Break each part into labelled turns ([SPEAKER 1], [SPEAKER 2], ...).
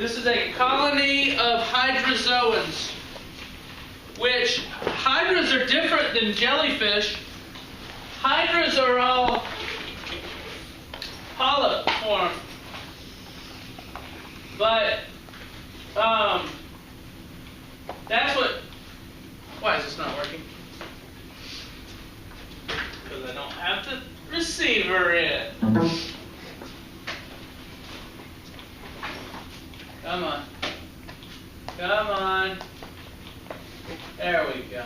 [SPEAKER 1] This is a colony of hydrozoans, which hydras are different than jellyfish. Hydras are all polyp form, but that's what. Why is this not working? Because I don't have the receiver in. Come on. Come on. There we go.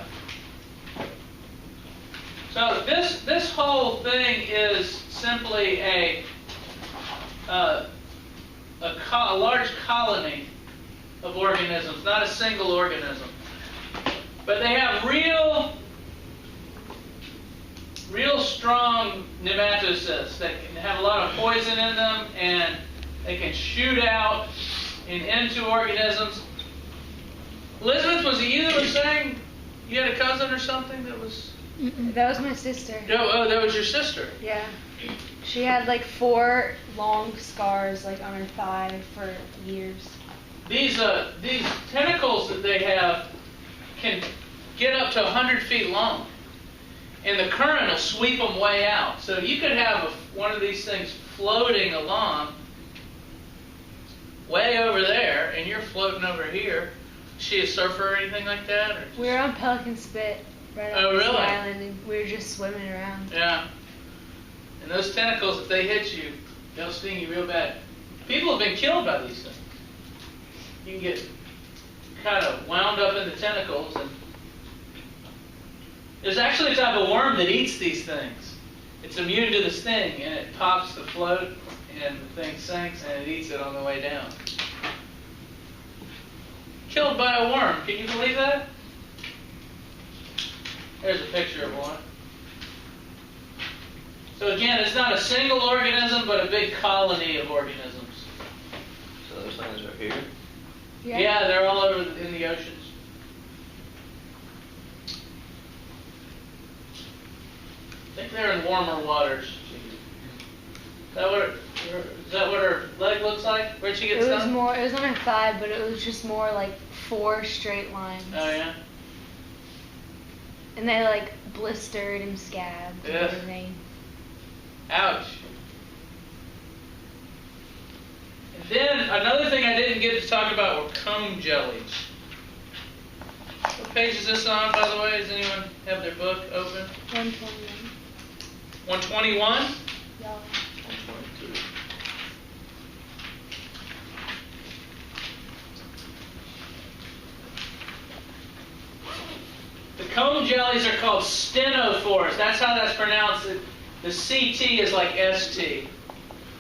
[SPEAKER 1] So this whole thing is simply a large colony of organisms, not a single organism. But they have real strong nematocysts that can have a lot of poison in them, and they can shoot out and into organisms. Elizabeth, was it you that was saying you had a cousin or something that was...
[SPEAKER 2] That was my sister.
[SPEAKER 1] Oh, that was your sister.
[SPEAKER 2] Yeah. She had like 4 long scars like on her thigh for years.
[SPEAKER 1] These tentacles that they have can get up to 100 feet long, and the current will sweep them way out. So you could have one of these things floating along way over there, and you're floating over here. Is she a surfer or anything like that? Or
[SPEAKER 2] we were on Pelican Spit right on the island, and we were just swimming around.
[SPEAKER 1] Yeah. And those tentacles, if they hit you, they'll sting you real bad. People have been killed by these things. You can get kind of wound up in the tentacles. And there's actually a type of worm that eats these things. It's immune to the sting, and it pops the float, and the thing sinks, and it eats it on the way down. Killed by a worm. Can you believe that? There's a picture of one. So again, it's not a single organism, but a big colony of organisms.
[SPEAKER 3] So those things are here?
[SPEAKER 1] Yeah, they're all over in the oceans. I think they're in warmer waters. Is that what her leg looks like? Where'd she get stung?
[SPEAKER 2] It was on her thigh, but it was just more like 4 straight lines.
[SPEAKER 1] Oh, yeah?
[SPEAKER 2] And they like blistered and scabbed and everything.
[SPEAKER 1] Ouch. And then another thing I didn't get to talk about were comb jellies. What page is this on, by the way? Does anyone have their book open?
[SPEAKER 2] 121.
[SPEAKER 1] 121?
[SPEAKER 2] Yeah.
[SPEAKER 3] 122.
[SPEAKER 1] The comb jellies are called stenophores. That's how that's pronounced. The CT is like ST.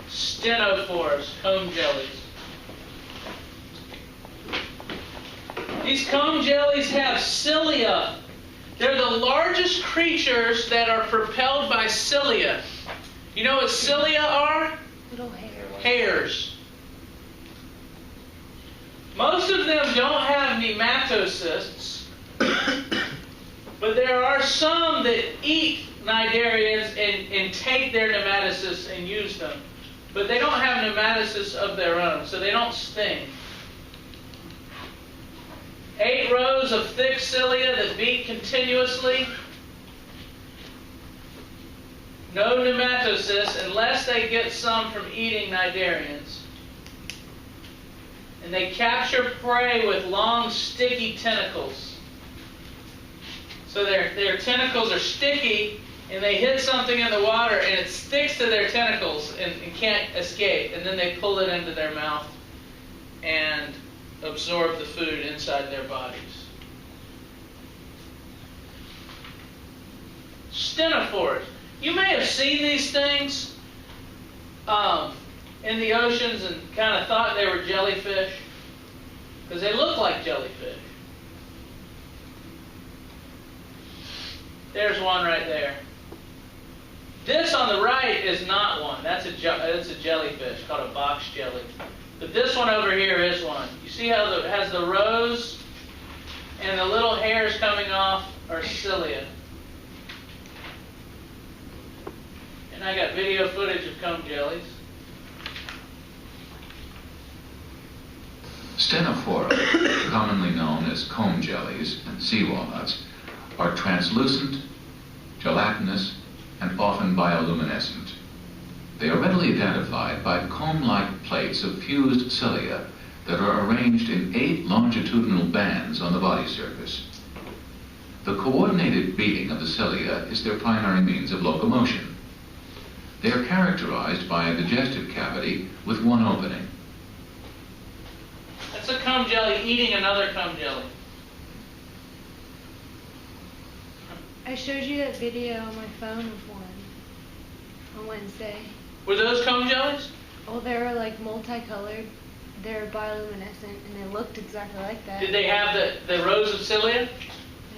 [SPEAKER 1] Stenophores, comb jellies. These comb jellies have cilia. They're the largest creatures that are propelled by cilia. You know what cilia are?
[SPEAKER 2] Little hairs.
[SPEAKER 1] Hairs. Most of them don't have nematocysts, but there are some that eat cnidarians and take their nematocysts and use them. But they don't have nematocysts of their own, so they don't sting. 8 rows of thick cilia that beat continuously. No nematocysts unless they get some from eating cnidarians. And they capture prey with long, sticky tentacles. So their tentacles are sticky, and they hit something in the water, and it sticks to their tentacles and can't escape. And then they pull it into their mouth and absorb the food inside their bodies. Stenophores. You may have seen these things in the oceans and kind of thought they were jellyfish, because they look like jellyfish. There's one right there. This on the right is not one. That's a jellyfish called a box jelly. But this one over here is one. You see how it has the rows and the little hairs coming off are cilia. And I got video footage of comb jellies.
[SPEAKER 4] Stenophora, commonly known as comb jellies and sea walnuts, are translucent, gelatinous, and often bioluminescent. They are readily identified by comb-like plates of fused cilia that are arranged in 8 longitudinal bands on the body surface. The coordinated beating of the cilia is their primary means of locomotion. They are characterized by a digestive cavity with one opening.
[SPEAKER 1] That's a comb jelly eating another comb jelly.
[SPEAKER 2] I showed you that video on my phone of one on Wednesday.
[SPEAKER 1] Were those comb jellies?
[SPEAKER 2] Oh, they were like multicolored. They were bioluminescent, and they looked exactly like that.
[SPEAKER 1] Did they have the rows of cilia?
[SPEAKER 2] I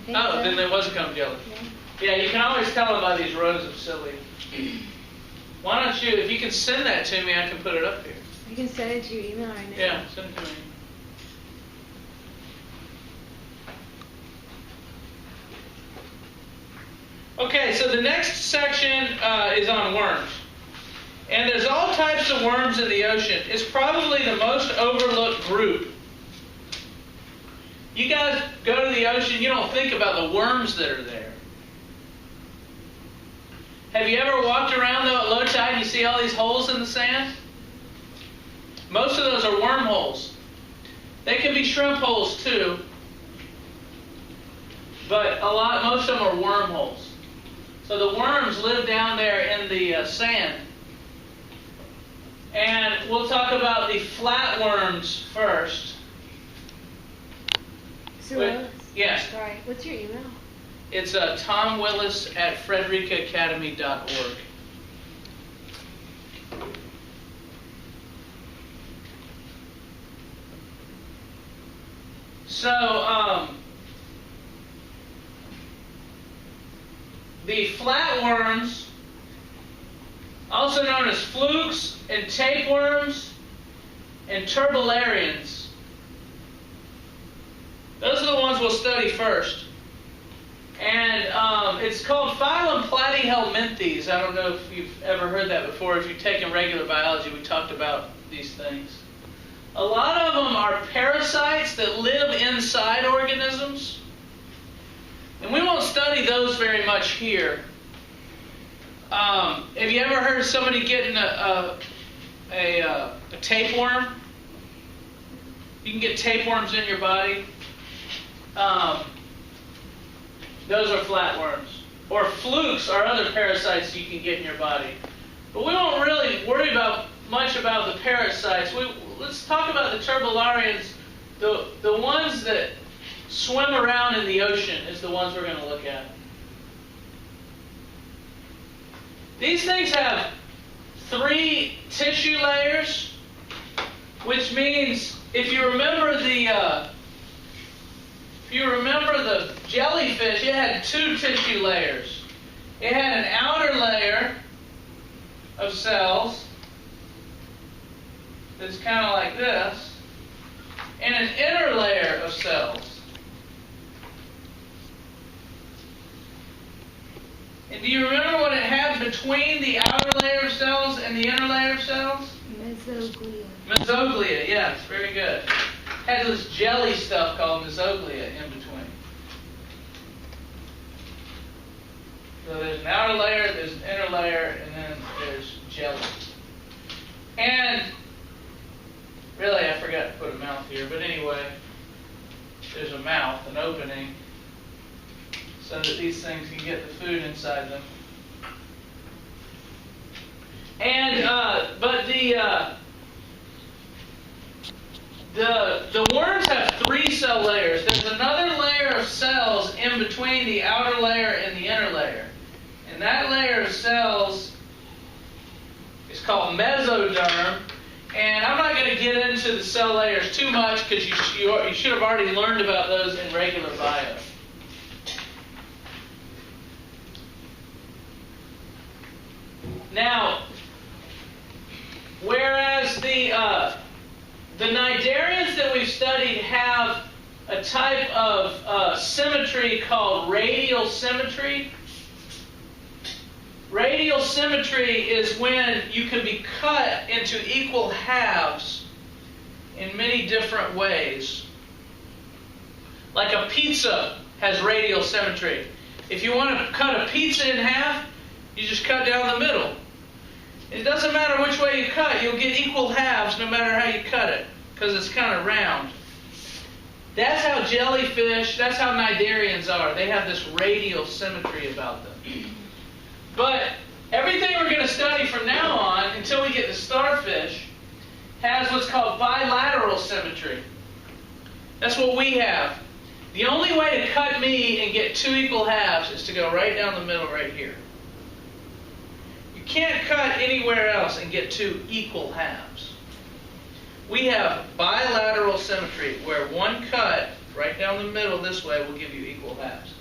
[SPEAKER 2] think
[SPEAKER 1] Oh,
[SPEAKER 2] so.
[SPEAKER 1] then there was a comb jelly.
[SPEAKER 2] Yeah.
[SPEAKER 1] Yeah, you can always tell them by these rows of cilia. Why don't you, if you can send that to me, I can put it up here.
[SPEAKER 2] You can send it to your email right now.
[SPEAKER 1] Yeah, send it to me. Okay, so the next section is on worms. And there's all types of worms in the ocean. It's probably the most overlooked group. You guys go to the ocean, you don't think about the worms that are there. Have you ever walked around though at low tide and you see all these holes in the sand? Most of those are wormholes. They can be shrimp holes too, but most of them are wormholes. So the worms live down there in the sand. And we'll talk about the flatworms first.
[SPEAKER 2] So Willis?
[SPEAKER 1] Yes.
[SPEAKER 2] Sorry, what's your email?
[SPEAKER 1] It's tomwillis@fredericaacademy.org. So, the flatworms, also known as flukes and tapeworms and turbellarians, those are the ones we'll study first. And it's called phylum Platyhelminthes. I don't know if you've ever heard that before. If you've taken regular biology, we talked about these things. A lot of them are parasites that live inside organisms. And we won't study those very much here. Have you ever heard of somebody getting a tapeworm? You can get tapeworms in your body. Those are flatworms. Or flukes are other parasites you can get in your body. But we won't really worry much about the parasites. Let's talk about the turbellarians. The ones that swim around in the ocean is the ones we're going to look at. These things have 3 tissue layers, which means if you remember the jellyfish, it had 2 tissue layers. It had an outer layer of cells that's kind of like this, and an inner layer of cells. And do you remember what it had between the outer layer of cells and the inner layer of cells?
[SPEAKER 2] Mesoglia.
[SPEAKER 1] Mesoglia, yes, very good. It had this jelly stuff called mesoglia in between. So there's an outer layer, there's an inner layer, and then there's jelly. And really, I forgot to put a mouth here, but anyway, there's a mouth, an opening, so that these things can get the food inside them. And but the worms have 3 cell layers. There's another layer of cells in between the outer layer and the inner layer. And that layer of cells is called mesoderm. And I'm not going to get into the cell layers too much because you should have already learned about those in regular bio. Now, whereas the cnidarians that we've studied have a type of symmetry called radial symmetry. Radial symmetry is when you can be cut into equal halves in many different ways. Like a pizza has radial symmetry. If you want to cut a pizza in half, you just cut down the middle. It doesn't matter which way you cut, you'll get equal halves no matter how you cut it, because it's kind of round. That's how jellyfish, that's how cnidarians are. They have this radial symmetry about them. But everything we're going to study from now on, until we get to starfish, has what's called bilateral symmetry. That's what we have. The only way to cut meat and get two equal halves is to go right down the middle right here. You can't cut anywhere else and get two equal halves. We have bilateral symmetry, where one cut right down the middle this way will give you equal halves.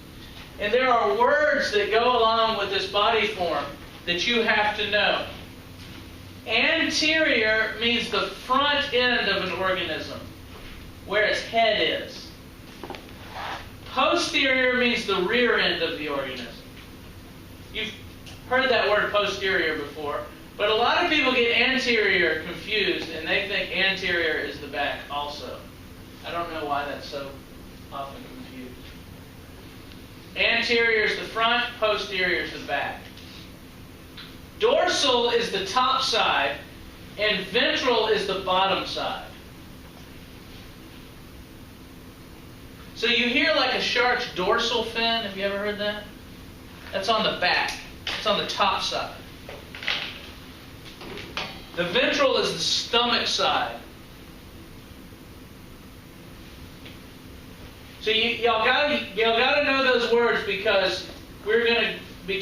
[SPEAKER 1] And there are words that go along with this body form that you have to know. Anterior means the front end of an organism, where its head is. Posterior means the rear end of the organism. You've heard that word posterior before, but a lot of people get anterior confused, and they think anterior is the back also. I don't know why that's so often confused. Anterior is the front, posterior is the back. Dorsal is the top side, and ventral is the bottom side. So you hear like a shark's dorsal fin. Have you ever heard that? That's on the back. It's on the top side. The ventral is the stomach side. So y'all gotta know those words, because we're gonna be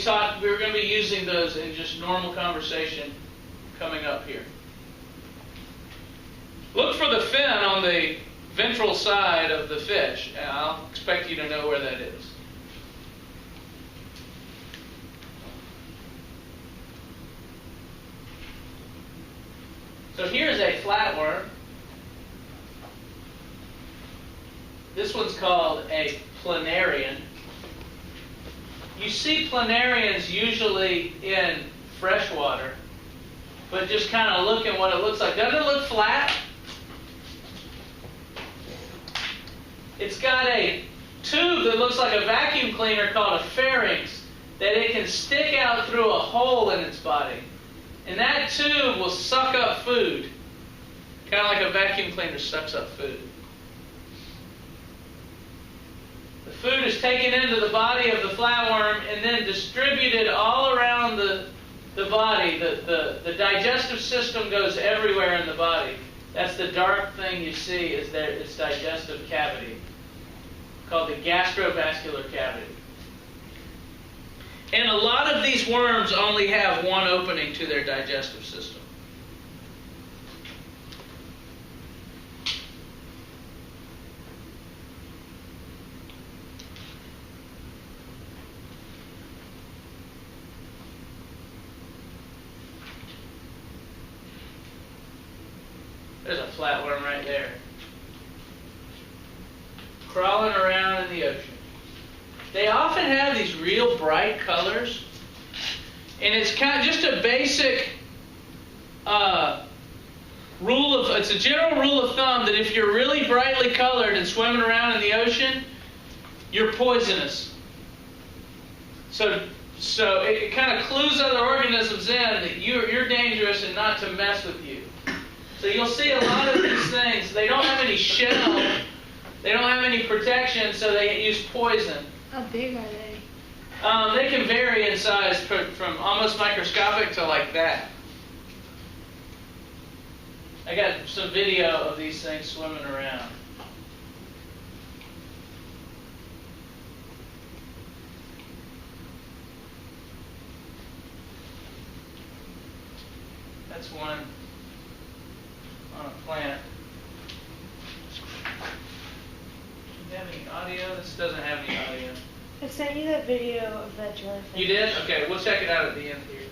[SPEAKER 1] using those in just normal conversation coming up here. Look for the fin on the ventral side of the fish, and I'll expect you to know where that is. So here's a flatworm. This one's called a planarian. You see planarians usually in freshwater, but just kind of look at what it looks like. Doesn't it look flat? It's got a tube that looks like a vacuum cleaner called a pharynx that it can stick out through a hole in its body. And that tube will suck up food. Kind of like a vacuum cleaner sucks up food. The food is taken into the body of the flatworm and then distributed all around the body. The digestive system goes everywhere in the body. That's the dark thing you see, is its digestive cavity, called the gastrovascular cavity. And a lot of these worms only have one opening to their digestive system. There's a flatworm right there, crawling around in the ocean. They often have these real bright colors, and it's kind of just a basic it's a general rule of thumb that if you're really brightly colored and swimming around in the ocean, you're poisonous. So it kind of clues other organisms in that you're dangerous and not to mess with you. So you'll see a lot of these things, they don't have any shell, they don't have any protection, so they use poison.
[SPEAKER 2] How big are they?
[SPEAKER 1] They can vary in size from almost microscopic to like that. I got some video of these things swimming around. That's one on a plant. Do you have any audio? This doesn't have any audio.
[SPEAKER 2] I sent you that video of that jellyfish.
[SPEAKER 1] You did? Okay, we'll check it out at the end here.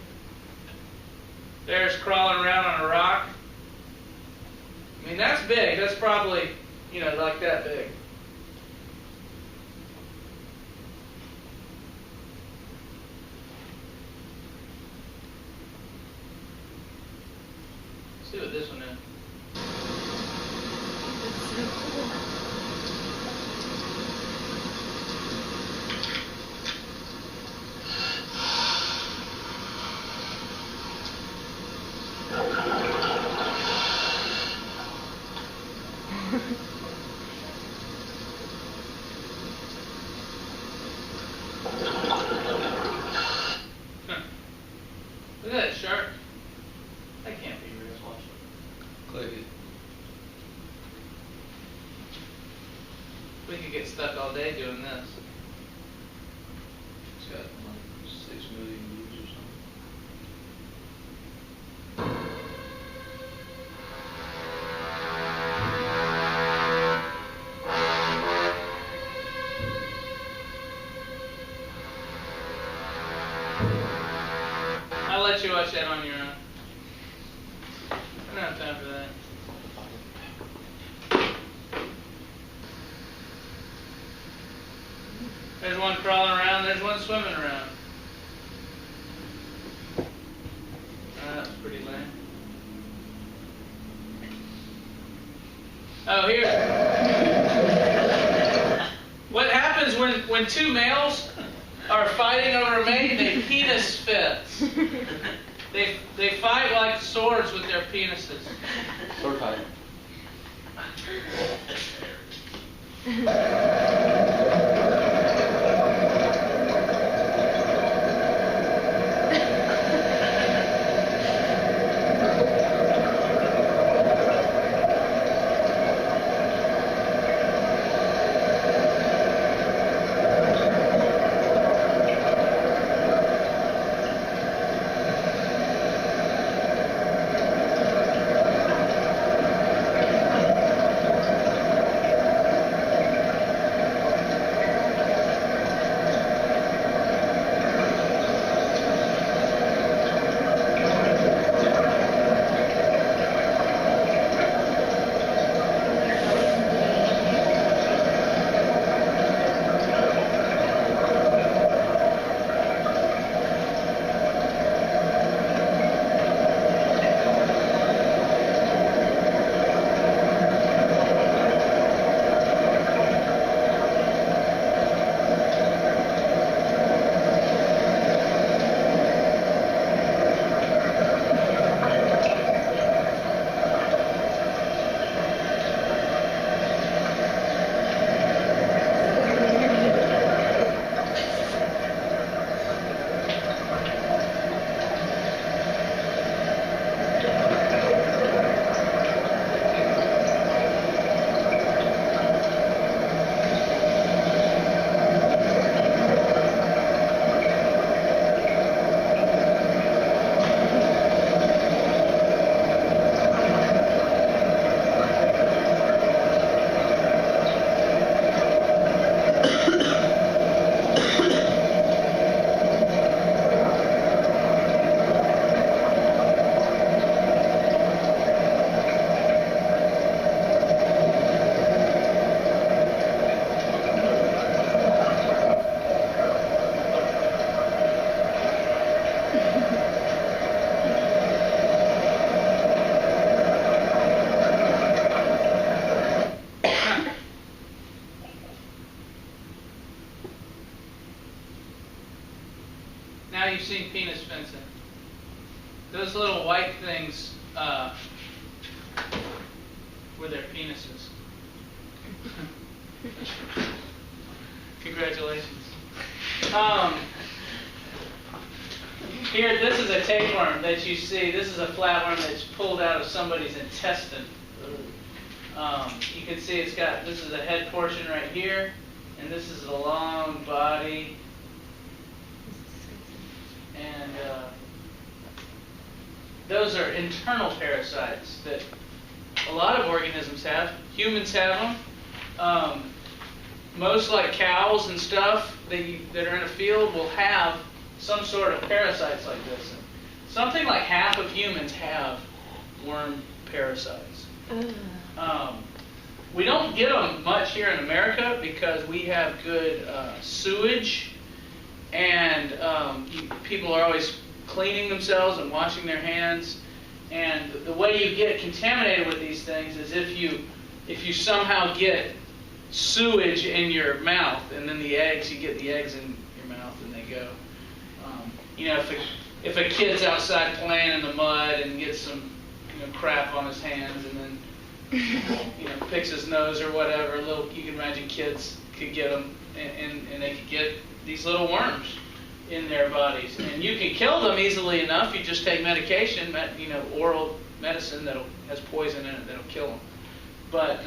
[SPEAKER 1] There's crawling around on a rock. I mean, that's big. That's probably, like that big. Let's see what this one is. Look at that shark. That can't be real.
[SPEAKER 3] Click it.
[SPEAKER 1] We could get stuck all day doing this.
[SPEAKER 3] It's got like 6 million views or something.
[SPEAKER 1] I'll let you watch that on your own. I don't have time for that. There's one crawling around, there's one swimming around. That was pretty lame. Oh, here. What happens when two males are fighting over a mate? They penis fist. They fight like swords with their penises.
[SPEAKER 3] Sword fight.
[SPEAKER 1] Now you've seen penis fencing. Those little white things were their penises. Congratulations. Here, this is a tapeworm that you see. This is a flatworm that's pulled out of somebody's intestine. You can see it's got, this is a head portion right here, and this is a long body. And those are internal parasites that a lot of organisms have. Humans have them. Most like cows and stuff that are in a field will have some sort of parasites like this. Something like half of humans have worm parasites. We don't get them much here in America because we have good sewage, and people are always cleaning themselves and washing their hands. And the way you get contaminated with these things is if you if you somehow get sewage in your mouth, and then the eggs, you get the eggs in your mouth and they go. You know, if a kid's outside playing in the mud and gets some crap on his hands and then picks his nose or whatever, you can imagine kids could get them and they could get these little worms in their bodies. And you can kill them easily enough. You just take medication, oral medicine that has poison in it that'll kill them. But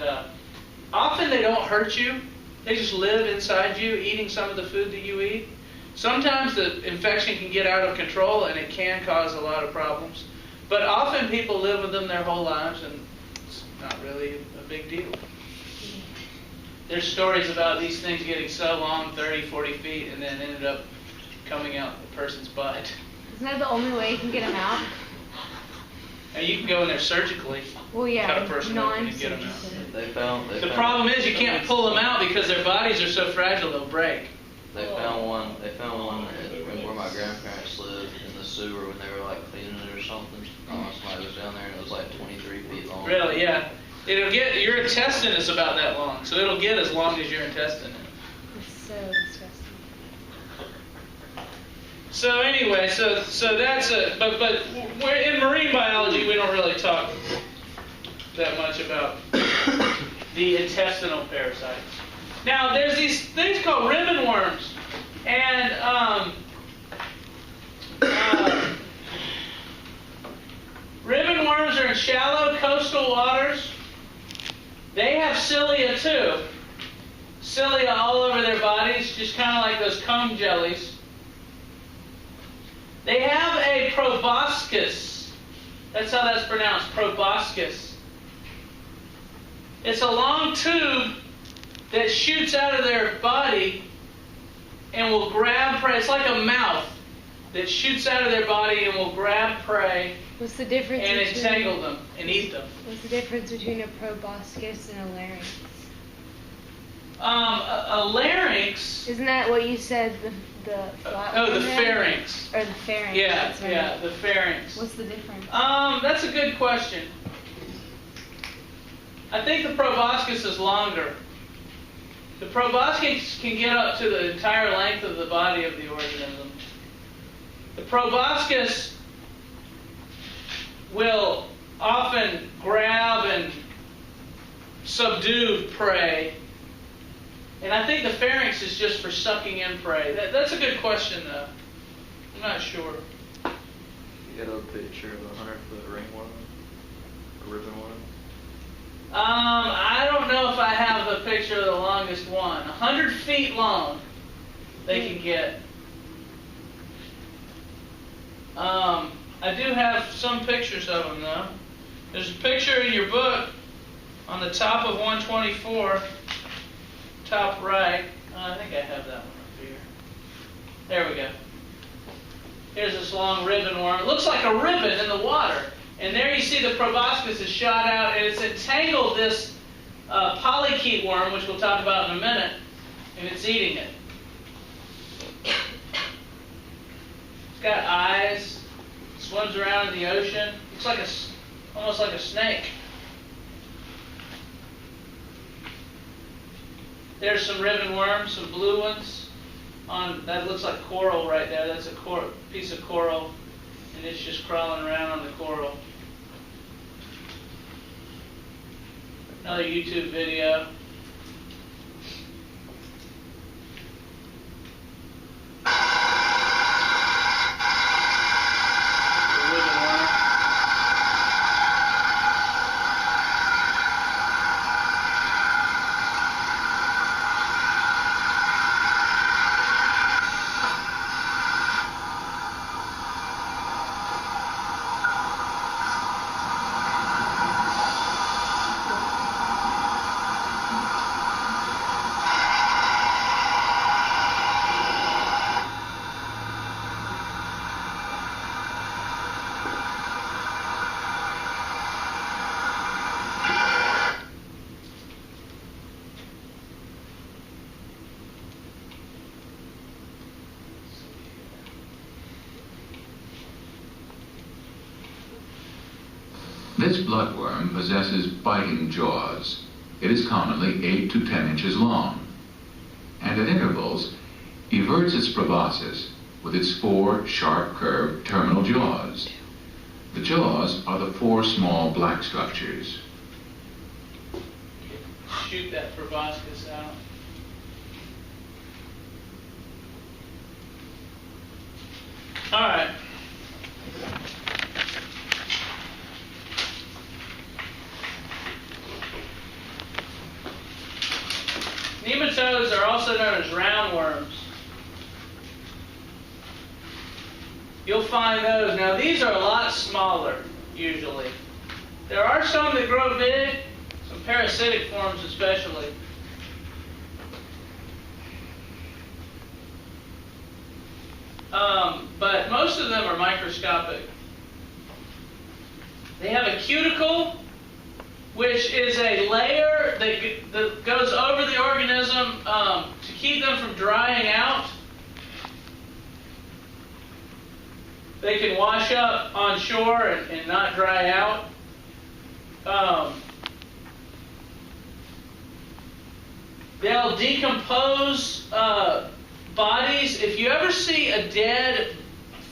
[SPEAKER 1] often they don't hurt you. They just live inside you, eating some of the food that you eat. Sometimes the infection can get out of control and it can cause a lot of problems. But often people live with them their whole lives and it's not really a big deal. There's stories about these things getting so long, 30, 40 feet, and then ended up coming out the person's butt.
[SPEAKER 2] Isn't that the only way you can get them out?
[SPEAKER 1] Now you can go in there surgically,
[SPEAKER 2] Well, yeah,
[SPEAKER 1] cut a person open and get them out.
[SPEAKER 2] non-surgical.
[SPEAKER 1] The problem is you can't pull them out because their bodies are so fragile they'll break.
[SPEAKER 3] They found one where my grandparents lived in the sewer when they were like cleaning it or something. Somebody was down there and it was like 23 feet long.
[SPEAKER 1] Really, yeah. Your intestine is about that long, so it'll get as long as your intestine is.
[SPEAKER 2] It's so disgusting.
[SPEAKER 1] So anyway, so that's it. But we're in marine biology, we don't really talk that much about the intestinal parasites. Now, there's these things called ribbon worms, and ribbon worms are in shallow coastal waters. They have cilia too. Cilia all over their bodies, just kind of like those comb jellies. They have a proboscis. That's how that's pronounced, proboscis. It's a long tube that shoots out of their body and will grab prey. It's like a mouth that shoots out of their body and will grab prey
[SPEAKER 2] What's the difference
[SPEAKER 1] and
[SPEAKER 2] between,
[SPEAKER 1] entangle them and eat them.
[SPEAKER 2] What's the difference between a proboscis and a larynx?
[SPEAKER 1] A larynx.
[SPEAKER 2] Isn't that what you said? The flat
[SPEAKER 1] The
[SPEAKER 2] one had?
[SPEAKER 1] pharynx.
[SPEAKER 2] Or the pharynx.
[SPEAKER 1] Yeah,
[SPEAKER 2] that's right.
[SPEAKER 1] yeah, the pharynx.
[SPEAKER 2] What's the difference?
[SPEAKER 1] That's a good question. I think the proboscis is longer. The proboscis can get up to the entire length of the body of the organism. The proboscis will often grab and subdue prey. And I think the pharynx is just for sucking in prey. That's a good question, though. I'm not sure.
[SPEAKER 3] You got a picture of a 100-foot ringworm? A ribbon worm?
[SPEAKER 1] I don't know if I have the picture of the longest one. 100 feet long they can get. I do have some pictures of them, though. There's a picture in your book on the top of 124, top right. I think I have that one up here. There we go. Here's this long ribbon worm. It looks like a ribbon in the water. And there you see the proboscis is shot out, and it's entangled this polychaete worm, which we'll talk about in a minute, and it's eating it. It's got eyes, swims around in the ocean. Looks like almost like a snake. There's some ribbon worms, some blue ones. That looks like coral right there. That's a piece of coral. And it's just crawling around on the coral. Another YouTube video.
[SPEAKER 4] This bloodworm possesses biting jaws. It is commonly 8 to 10 inches long, and at intervals everts its proboscis with its 4 sharp curved terminal jaws. The jaws are the 4 small black structures.
[SPEAKER 1] Shoot that proboscis out. All right. Nematodes are also known as roundworms. You'll find those. Now, these are a lot smaller, usually. There are some that grow big, some parasitic forms especially. But most of them are microscopic. They have a cuticle, which is a layer that goes over the organism to keep them from drying out. They can wash up on shore and not dry out. They'll decompose bodies. If you ever see a dead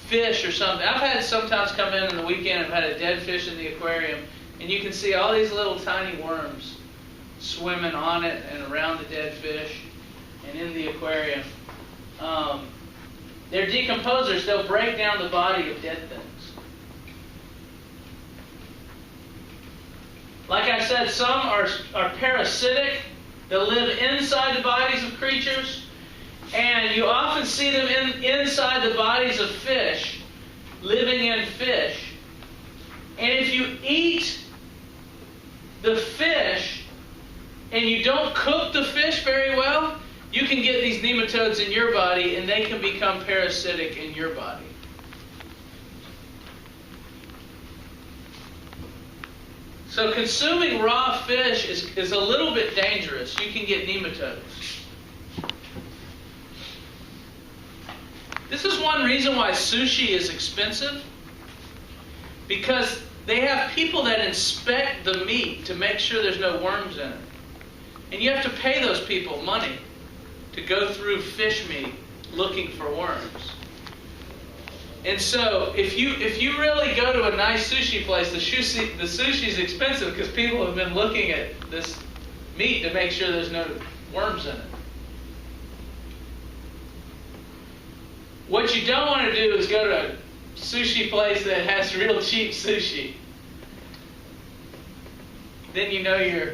[SPEAKER 1] fish or something, I've had sometimes come in the weekend, I've had a dead fish in the aquarium, and you can see all these little tiny worms swimming on it and around the dead fish and in the aquarium. They're decomposers. They'll break down the body of dead things. Like I said, some are parasitic. They'll live inside the bodies of creatures. And you often see them inside the bodies of fish, living in fish. And if you eat the fish and you don't cook the fish very well, you can get these nematodes in your body and they can become parasitic in your body. So consuming raw fish is a little bit dangerous. You can get nematodes. This is one reason why sushi is expensive, because they have people that inspect the meat to make sure there's no worms in it. And you have to pay those people money to go through fish meat looking for worms. And so if you really go to a nice sushi place, the sushi is expensive because people have been looking at this meat to make sure there's no worms in it. What you don't want to do is go to a sushi place that has real cheap sushi. Then you know your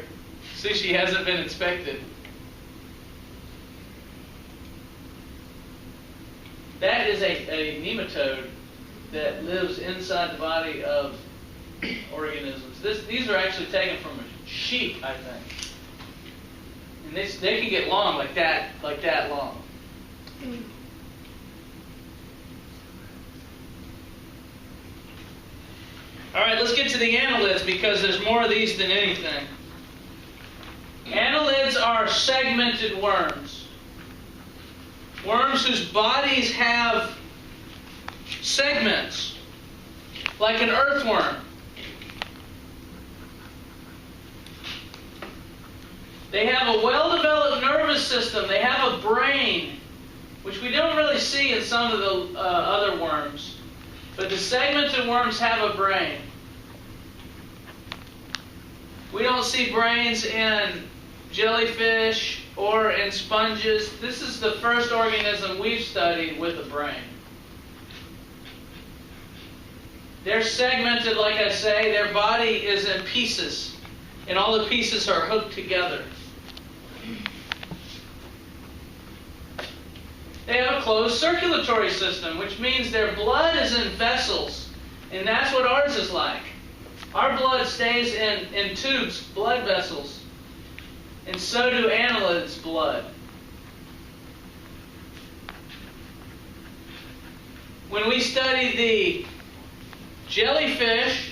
[SPEAKER 1] sushi hasn't been inspected. That is a nematode that lives inside the body of organisms. These are actually taken from a sheep, I think. And they can get long like that long. All right, let's get to the annelids because there's more of these than anything. Annelids are segmented worms. Worms whose bodies have segments, like an earthworm. They have a well-developed nervous system. They have a brain, which we don't really see in some of the other worms. But the segmented worms have a brain. We don't see brains in jellyfish or in sponges. This is the first organism we've studied with a brain. They're segmented, like I say. Their body is in pieces, and all the pieces are hooked together. They have a closed circulatory system, which means their blood is in vessels, and that's what ours is like. Our blood stays in tubes, blood vessels, and so do annelids' blood. When we study the jellyfish,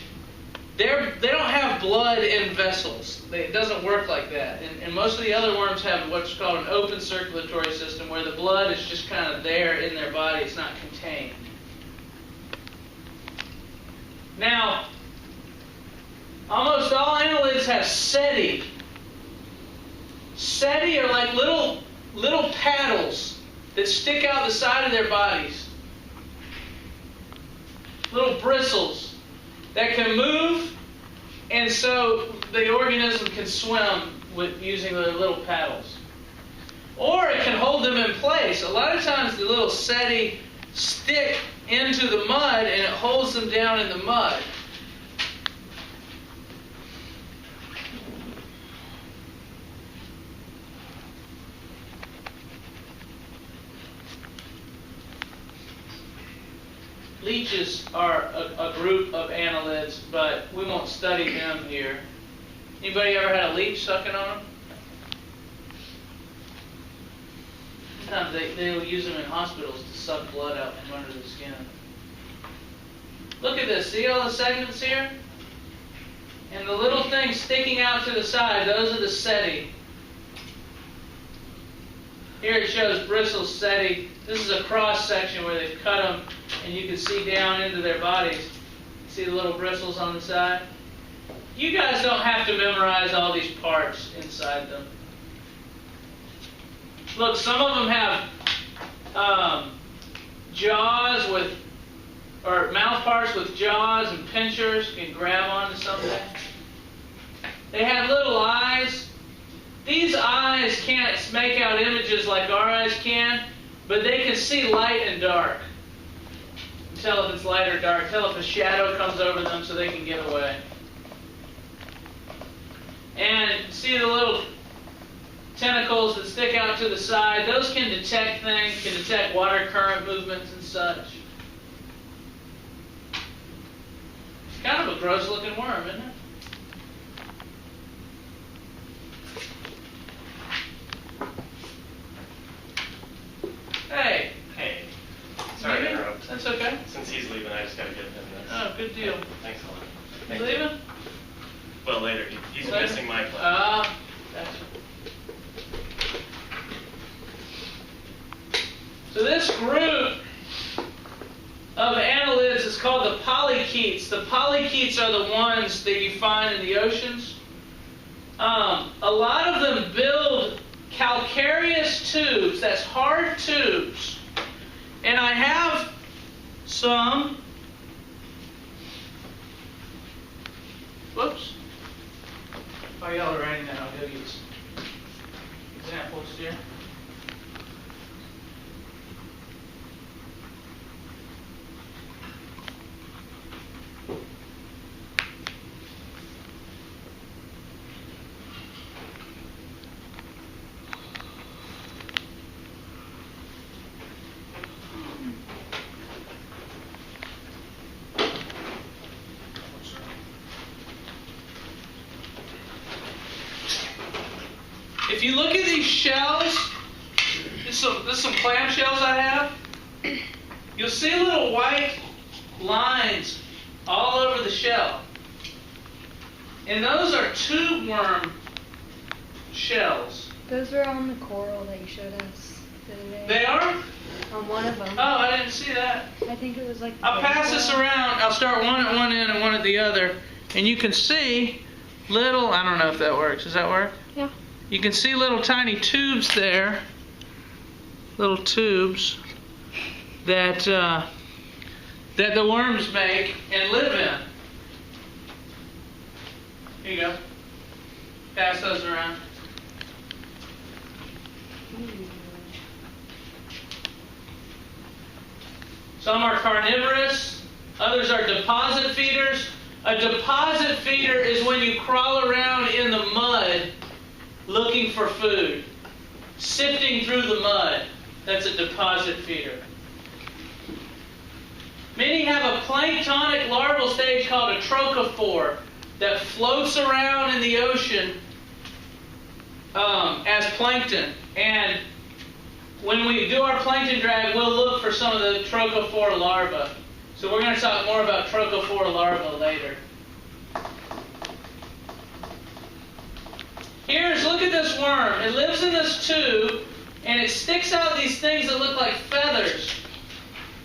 [SPEAKER 1] they don't have blood in vessels. It doesn't work like that. And most of the other worms have what's called an open circulatory system, where the blood is just kind of there in their body. It's not contained. Now, almost all annelids have setae. setae are like little paddles that stick out the side of their bodies. Little bristles that can move, and so the organism can swim with using the little paddles. Or it can hold them in place. A lot of times the little setae stick into the mud and it holds them down in the mud. Leeches are a group of annelids, but we won't study them here. Anybody ever had a leech sucking on them? Sometimes they'll use them in hospitals to suck blood out from under the skin. Look at this. See all the segments here? And the little things sticking out to the side, those are the setae. Here it shows bristles, setae. This is a cross section where they've cut them, and you can see down into their bodies. See the little bristles on the side? You guys don't have to memorize all these parts inside them. Look, some of them have jaws with, or mouth parts with jaws and pinchers. You can grab onto something. They have little eyes. These eyes can't make out images like our eyes can, but they can see light and dark. Tell if it's light or dark. Tell if a shadow comes over them so they can get away. And see the little tentacles that stick out to the side? Those can detect things, can detect water current movements and such. It's kind of a gross looking worm, isn't it? Hey.
[SPEAKER 5] Hey. Sorry to interrupt.
[SPEAKER 1] That's okay.
[SPEAKER 5] Since he's leaving, I just got to give him this.
[SPEAKER 1] Oh, good deal.
[SPEAKER 5] Thanks a lot.
[SPEAKER 1] You
[SPEAKER 5] Thank you.
[SPEAKER 1] leaving?
[SPEAKER 5] Well, later. He's
[SPEAKER 1] Later?
[SPEAKER 5] missing my class.
[SPEAKER 1] Ah, gotcha. So this group of annelids is called the polychaetes. The polychaetes are the ones that you find in the oceans. A lot of them build calcareous tubes, that's hard tubes. And I have some, whoops. While y'all are writing that, I'll give you some examples here. If you look at these shells, this is some clam shells I have. You'll see little white lines all over the shell. And those are tube worm shells.
[SPEAKER 2] Those were on the coral that you showed us the other day.
[SPEAKER 1] They are?
[SPEAKER 2] On one of them.
[SPEAKER 1] Oh, I didn't see that.
[SPEAKER 2] I think it was like.
[SPEAKER 1] I'll pass this around. I'll start one at one end and one at the other. And you can see little, I don't know if that works. Does that work?
[SPEAKER 2] Yeah.
[SPEAKER 1] You can see little tiny tubes there. Little tubes that that the worms make and live in. Here you go. Pass those around. Some are carnivorous, others are deposit feeders. A deposit feeder is when you crawl around in the mud looking for food, sifting through the mud. That's a deposit feeder. Many have a planktonic larval stage called a trochophore that floats around in the ocean as plankton. And when we do our plankton drag, we'll look for some of the trochophore larvae. So we're going to talk more about trochophore larvae later. Look at this worm. It lives in this tube, and it sticks out these things that look like feathers.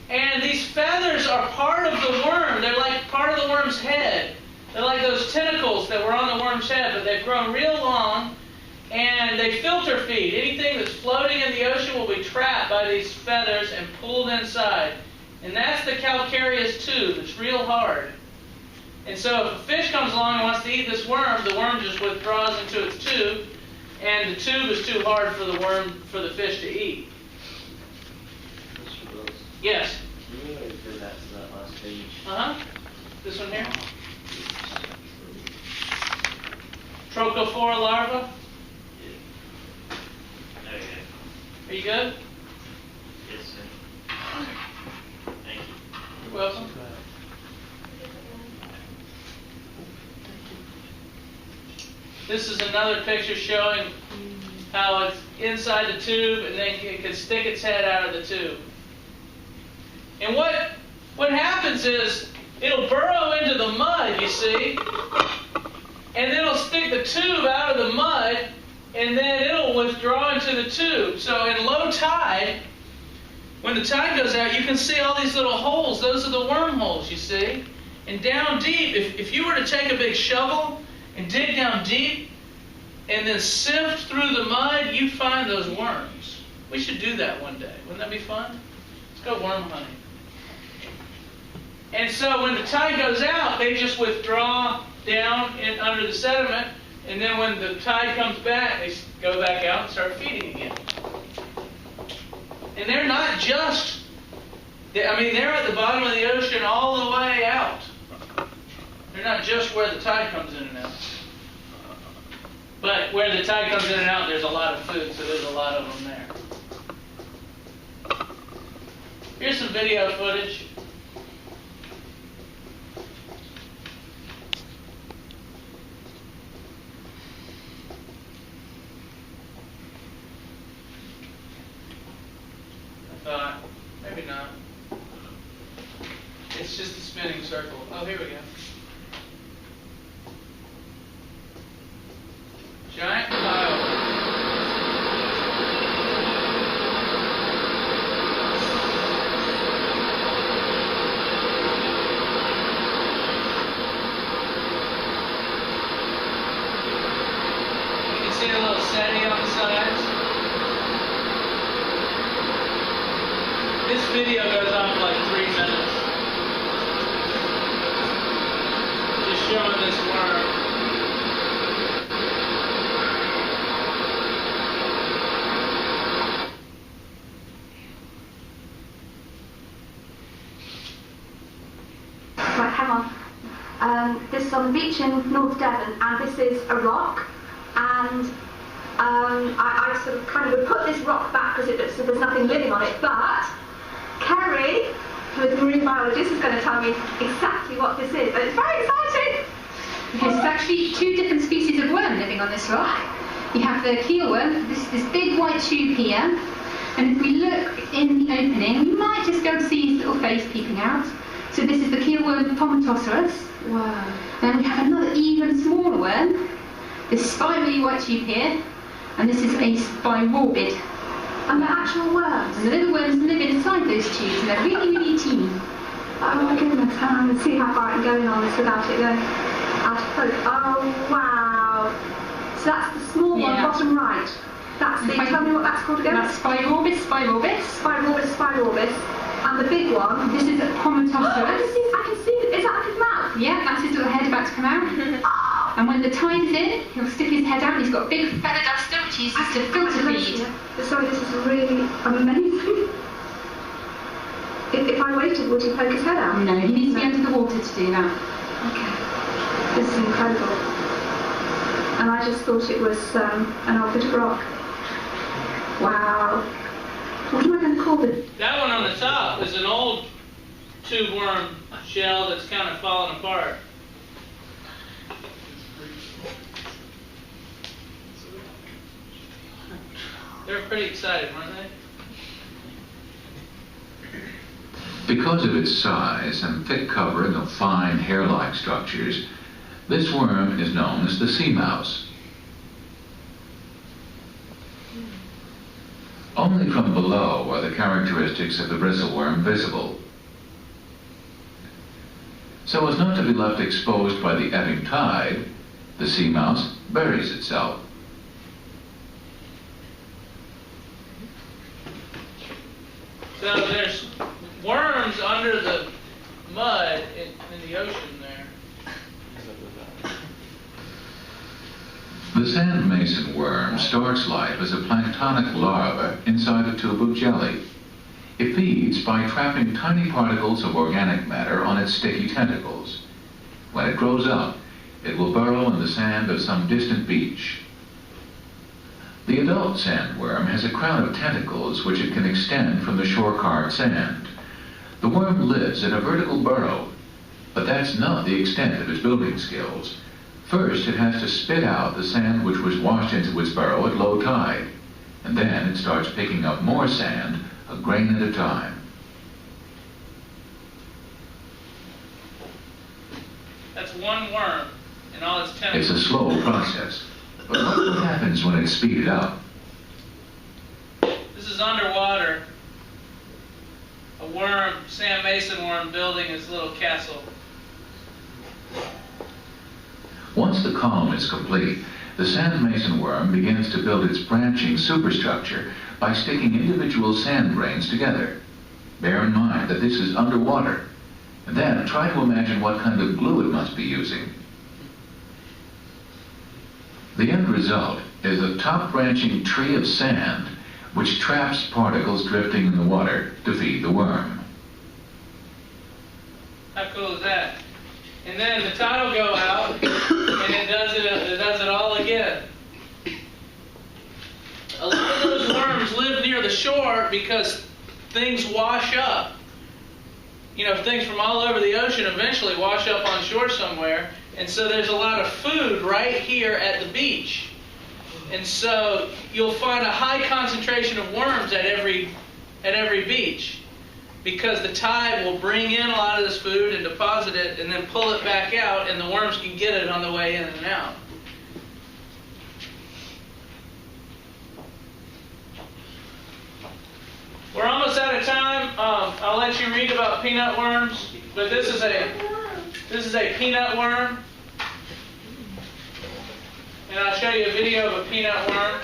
[SPEAKER 1] And these feathers are part of the worm. They're like part of the worm's head. They're like those tentacles that were on the worm's head, but they've grown real long. And they filter feed. Anything that's floating in the ocean will be trapped by these feathers and pulled inside. And that's the calcareous tube. It's real hard. And so if a fish comes along and wants to eat this worm, the worm just withdraws into its tube, and the tube is too hard for the fish to eat.
[SPEAKER 3] Mr. Wills,
[SPEAKER 1] Yes.
[SPEAKER 3] can you refer back to that last page?
[SPEAKER 1] This one here. Trochophora larva.
[SPEAKER 5] Okay.
[SPEAKER 1] Are you good?
[SPEAKER 5] Yes, sir. Thank you.
[SPEAKER 1] You're welcome. This is another picture showing how it's inside the tube and then it can stick its head out of the tube. And what happens is it'll burrow into the mud, you see, and then it'll stick the tube out of the mud, and then it'll withdraw into the tube. So in low tide, when the tide goes out, you can see all these little holes. Those are the wormholes, you see. And down deep, if you were to take a big shovel and dig down deep and then sift through the mud, you'd find those worms. We should do that one day. Wouldn't that be fun? Let's go worm hunting. And so when the tide goes out, they just withdraw down in under the sediment, and then when the tide comes back, they go back out and start feeding again. And they're not just, they're at the bottom of the ocean all the way out. They're not just where the tide comes in and out. But where the tide comes in and out, there's a lot of food, so there's a lot of them there. Here's some video footage. I thought, maybe not. It's just a spinning circle. Oh, here we go. Giant pile. You can see a little setting on the sides. This video goes on for like 3 minutes. Just showing this worm.
[SPEAKER 6] Right, hang on. This is on the beach in North Devon, and this is a rock, and I sort of kind of would put this rock back because there's nothing living on it, but Kerry, who is a marine biologist, is going to tell me exactly what this is, and it's very exciting!
[SPEAKER 7] Okay, so there's actually 2 different species of worm living on this rock. You have the keel worm, this big white tube here, and if we look in the opening, you might just be able to see his little face peeping out. So this is the keel worm Pomatosaurus.
[SPEAKER 6] Wow.
[SPEAKER 7] Then we have another even smaller worm, this spirally white tube here, and this is a spirorbid.
[SPEAKER 6] And the actual worms?
[SPEAKER 7] And the little worms live inside those tubes, and they're really, really teeny.
[SPEAKER 6] Oh my goodness, I'm going to see how far I can go in on this without it going out of focus. Oh wow. So that's the small one, bottom right. That's the, tell me what that's called again?
[SPEAKER 7] That's Spirorbis.
[SPEAKER 6] Spirorbis. And the big one?
[SPEAKER 7] This is Pomatosaurus.
[SPEAKER 6] I can see it. Is that like his mouth?
[SPEAKER 7] Yeah, that's his little head about to come out.
[SPEAKER 6] Oh.
[SPEAKER 7] And when the tide's in, he'll stick his head out, and he's got a big feather duster, which he uses to filter feed.
[SPEAKER 6] Sorry, this is really amazing. If I waited, would he poke his head out?
[SPEAKER 7] No, he needs to be under the water to do that.
[SPEAKER 6] Okay. This is incredible. And I just thought it was an old bit of rock. Wow. What am I going to call it?
[SPEAKER 1] That one on the top is an old tube worm shell that's kind of fallen apart. They were pretty excited, weren't they?
[SPEAKER 4] Because of its size and thick covering of fine hair-like structures, this worm is known as the sea mouse. Only from below are the characteristics of the bristleworm visible. So as not to be left exposed by the ebbing tide, the sea mouse buries itself.
[SPEAKER 1] So there's worms under the mud in the ocean there.
[SPEAKER 4] The sand mason worm starts life as a planktonic larva inside a tube of jelly. It feeds by trapping tiny particles of organic matter on its sticky tentacles. When it grows up, it will burrow in the sand of some distant beach. The adult sandworm has a crown of tentacles which it can extend from the shore-carved sand. The worm lives in a vertical burrow, but that's not the extent of its building skills. First, it has to spit out the sand which was washed into its burrow at low tide, and then it starts picking up more sand, a grain at a time.
[SPEAKER 1] That's one worm and all its tentacles.
[SPEAKER 4] It's a slow process, but what happens when it's speeded up?
[SPEAKER 1] This is underwater. A worm, sand mason worm, building his little castle.
[SPEAKER 4] Once the column is complete, the sand mason worm begins to build its branching superstructure by sticking individual sand grains together. Bear in mind that this is underwater, and then try to imagine what kind of glue it must be using. The end result is a top-branching tree of sand which traps particles drifting in the water to feed the worm.
[SPEAKER 1] How cool is that? And then the tide will go out, and it does it all again. A lot of those worms live near the shore because things wash up. You know, things from all over the ocean eventually wash up on shore somewhere, and so there's a lot of food right here at the beach. And so you'll find a high concentration of worms at every beach, because the tide will bring in a lot of this food and deposit it and then pull it back out, and the worms can get it on the way in and out. We're almost out of time. I'll let you read about peanut worms, but this is a peanut worm, and I'll show you a video of a peanut worm.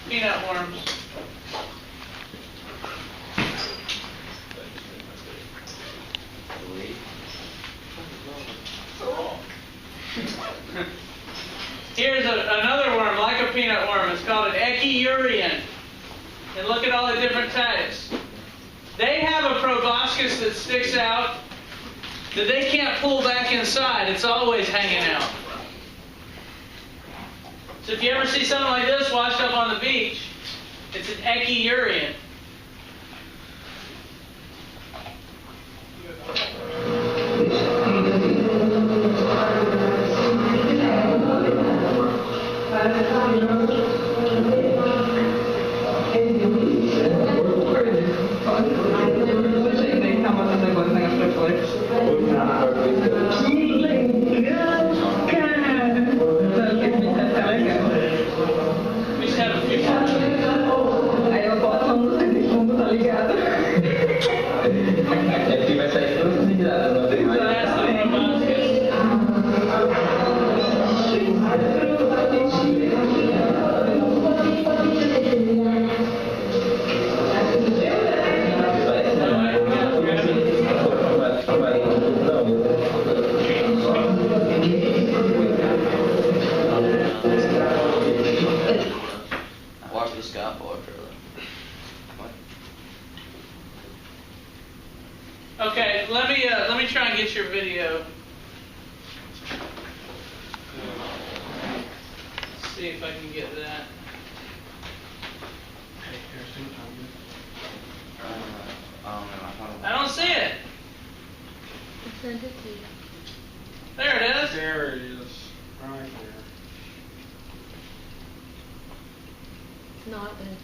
[SPEAKER 1] Peanut worms. Here's another worm like a peanut worm. It's called an echeurean. And look at all the different types. They have a proboscis that sticks out that they can't pull back inside. It's always hanging out. So if you ever see something like this washed up on the beach, it's an echeurean. Okay, let me try and get your video. Let's see if I can get that. I don't see it.
[SPEAKER 2] I sent it to you.
[SPEAKER 1] There it is.
[SPEAKER 8] There it is, right there.
[SPEAKER 2] not been.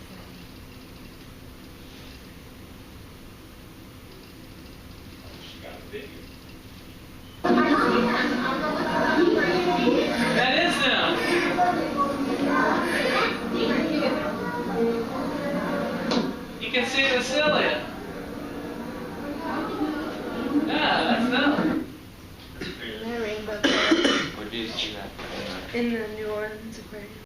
[SPEAKER 1] That is them. You can see the cilia. Yeah, that's them.
[SPEAKER 2] They're rainbow
[SPEAKER 3] Where do you see that?
[SPEAKER 2] in the New Orleans aquarium.